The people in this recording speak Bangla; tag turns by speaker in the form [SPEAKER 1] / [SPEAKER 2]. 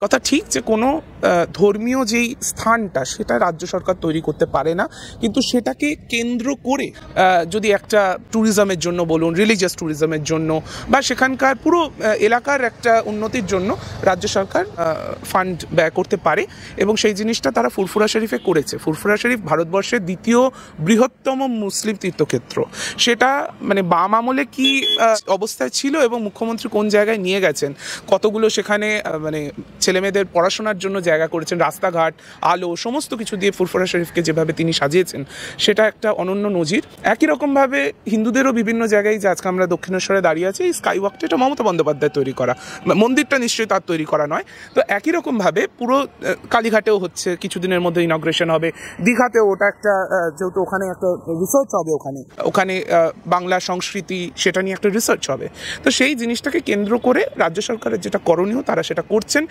[SPEAKER 1] কথা ঠিক যে কোনো ধর্মীয় যেই স্থানটা সেটা রাজ্য সরকার তৈরি করতে পারে না, কিন্তু সেটাকে কেন্দ্র করে যদি একটা ট্যুরিজমের জন্য বলুন, রিলিজিয়াস ট্যুরিজমের জন্য বা সেখানকার পুরো এলাকার একটা উন্নতির জন্য রাজ্য সরকার ফান্ড ব্যয় করতে পারে, এবং সেই জিনিসটা তারা ফুরফুরা শরীফে করেছে। ফুরফুরা শরীফ ভারতবর্ষের দ্বিতীয় বৃহত্তম মুসলিম তীর্থক্ষেত্র। সেটা মানে বাম আমলে কি অবস্থায় ছিল এবং মুখ্যমন্ত্রী কোন জায়গায় নিয়ে গেছেন, কতগুলো সেখানে মানে ছেলেমেয়েদের পড়াশোনার জন্য জায়গা করেছেন, রাস্তাঘাট, আলো, সমস্ত কিছু দিয়ে ফুরফুরা শরীফকে যেভাবে তিনি সাজিয়েছেন সেটা একটা অনন্য নজির। একই রকমভাবে হিন্দুদেরও বিভিন্ন জায়গায়, যে আজকে আমরা দক্ষিণেশ্বরে দাঁড়িয়ে আছি, এই স্কাই ওয়াকটা এটা মমতা বন্দ্যোপাধ্যায় তৈরি করা, মন্দিরটা নিশ্চয়ই তার তৈরি করা নয়। তো একই রকমভাবে পুরো কালীঘাটেও হচ্ছে, কিছুদিনের মধ্যে ইনগ্রেশন হবে, দীঘাতেও ওটা একটা, যেহেতু ওখানে একটা রিসার্চ হবে, ওখানে বাংলা সংস্কৃতি সেটা নিয়ে একটা রিসার্চ হবে। তো সেই জিনিসটাকে কেন্দ্র করে রাজ্য সরকারের যেটা করণীয় তারা সেটা করছেন।